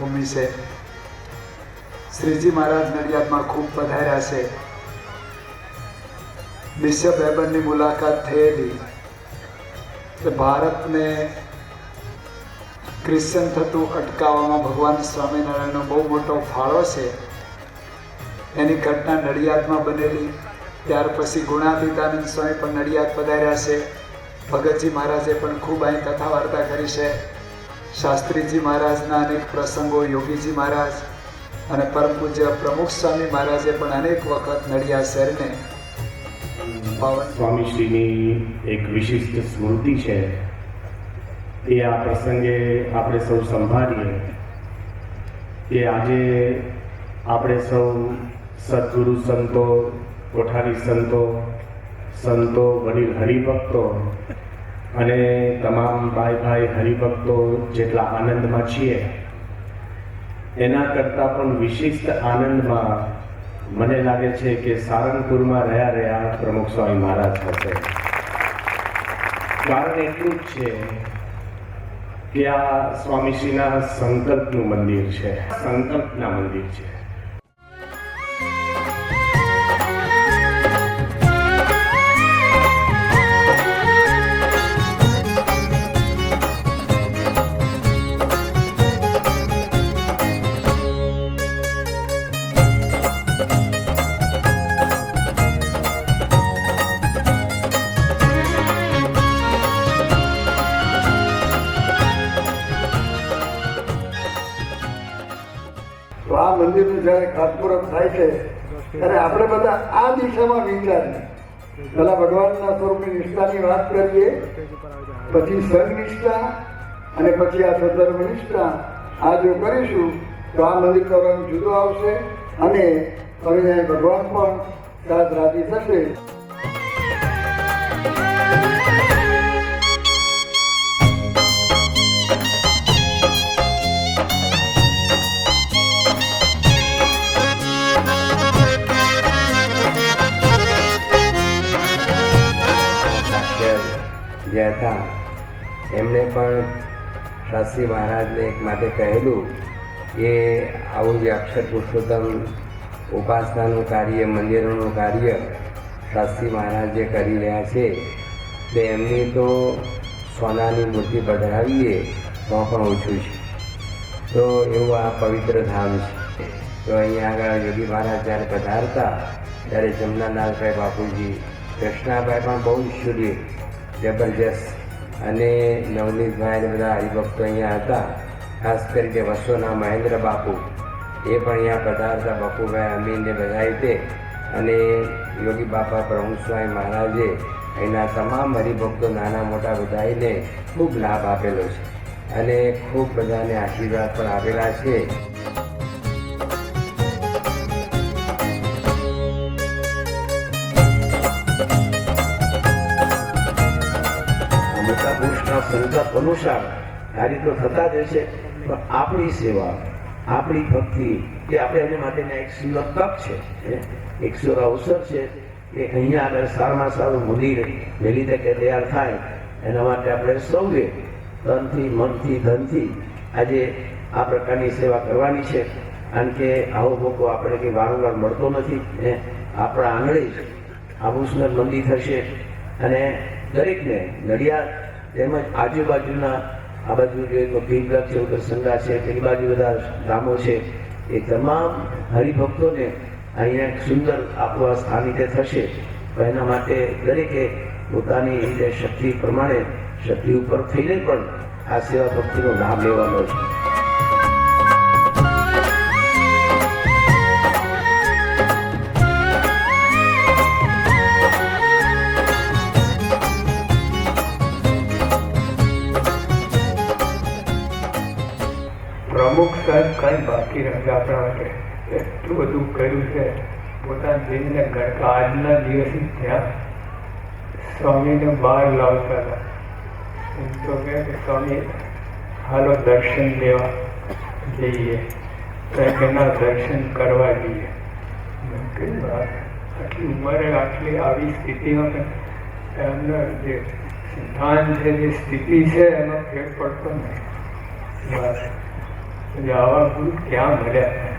ભૂમિ છે. શ્રીજી મહારાજ નડિયાદમાં ખૂબ પધાર્યા છે. બિશપ એબનની મુલાકાત થયેલી. ભારતને ક્રિશ્ચન થતું અટકાવવામાં ભગવાન સ્વામિનારાયણનો બહુ મોટો ફાળો છે. એની ઘટના નડિયાદમાં બનેલી. ત્યાર પછી ગુણાતીતાનંદ સ્વામી પણ નડિયાદ પધાર્યા છે. ભગતજી મહારાજે પણ ખૂબ અહીં કથા વાર્તા કરી છે. શાસ્ત્રીજી મહારાજના અનેક પ્રસંગો, યોગીજી મહારાજ અને પરમ પૂજ્ય પ્રમુખ સ્વામી મહારાજે પણ અનેક વખત નડિયાદ શહેરને સ્વામીશ્રીની એક વિશિષ્ટ સ્મૃતિ છે. એ આ પ્રસંગે આપણે સૌ સંભાળીએ કે આજે આપણે સૌ સદગુરુ સંતો, કોઠારી સંતો, વડીલ હરિભક્તો અને તમામ ભાઈ હરિભક્તો જેટલા આનંદમાં છીએ, એના કરતાં પણ વિશિષ્ટ આનંદમાં મને લાગે છે કે સારંગપુરમાં રહ્યા પ્રમુખ સ્વામી મહારાજ હશે. કારણ એટલું જ છે કે આ સ્વામીશ્રીના સંકલ્પનું મંદિર છે, સંકલ્પના મંદિર છે. તો આ મંદિરનું જ્યારે ખાતમુહૂર્ત થાય છે ત્યારે આપણે બધા આ દિશામાં વિચારીએ. પહેલા ભગવાનના સ્વરૂપની નિષ્ઠાની વાત કરીએ, પછી સંઘ નિષ્ઠા અને પછી આ સધર્મ નિષ્ઠા. આ જો કરીશું તો આ મંદિરનો રંગ જુદો આવશે અને સ્વામિનારાયણ ભગવાન પણ સાથ રાજી થશે. જે હતા એમણે પણ શાસ્ત્રી મહારાજને એક માટે કહેલું કે આવું જે અક્ષર પુરુષોત્તમ ઉપાસનાનું કાર્ય, મંદિરોનું કાર્ય શાસ્ત્રી મહારાજ જે કરી રહ્યા છે તે એમની તો સોનાની મૂર્તિ પધરાવીએ તો પણ ઓછું છે. તો એવું આ પવિત્ર ધામ છે. તો અહીંયા આગળ યોગી મહારાજ જ્યારે પધારતા ત્યારે જમનાલાલભાઈ બાપુજી, કૃષ્ણાભાઈ પણ બહુ શુદ્ધ, જબરજસ્ત, અને નવનીતભાઈ અને બધા હરિભક્તો અહીંયા હતા. ખાસ કરીને વસોના મહેન્દ્ર બાપુ એ પણ અહીંયા પધારતા. બાપુભાઈ અમીનને બધા તે અને યોગી બાપા પ્રમુખ સ્વામી મહારાજે અહીંના તમામ હરિભક્તો નાના મોટા બધાને ખૂબ લાભ આપેલો છે અને ખૂબ બધાને આશીર્વાદ પણ આપેલા છે. સંકલ્પ અનુસાર કાર્ય તો થતા જ હશે, પણ આપણી સેવા, આપણી ભક્તિ એ આપણે એની માટેના એક સુંદર તક છે, એક સુંદર અવસર છે કે અહીંયા આગળ સારામાં સારું મંદિર વહેલી તકે તૈયાર થાય. એના માટે આપણે સૌએ તનથી, મનથી, ધનથી આજે આ પ્રકારની સેવા કરવાની છે. કારણ કે આવો મોકો આપણે કંઈ વારંવાર મળતો નથી. આપણા આંગણે જ આવું સુંદર મંદિર થશે અને દરેકને નડિયાદ તેમજ આજુબાજુના આ બાજુ જોઈએ તો ભીમગઢ છે, ઉત્તરસંગા છે, તેની બાજુ બધા ગામો છે, એ તમામ હરિભક્તોને અહીંયા એક સુંદર આપણું સ્થાનિકે થશે. તો એના માટે દરેકે પોતાની રીતે શક્તિ પ્રમાણે, શક્તિ ઉપર થઈને પણ આ સેવા ભક્તિનો લાભ લેવાનો છે. પ્રમુખ સાહેબ કાંઈ બાકી નથી આપણા માટે. એટલું બધું કર્યું છે. પોતાના જીવને ગણકા આજના દિવસે ત્યાં સ્વામીને બહાર લાવતા હતા. એમ તો કહે કે સ્વામી હાલો દર્શન લેવા જઈએ, એના દર્શન કરવા જઈએ. આટલી ઉંમરે આટલી આવી સ્થિતિમાં એમનો જે સિદ્ધાંત છે, જે સ્થિતિ છે એનો ફેર પડતો નહીં. બસ આવા ગુરુ ક્યાં મળ્યા?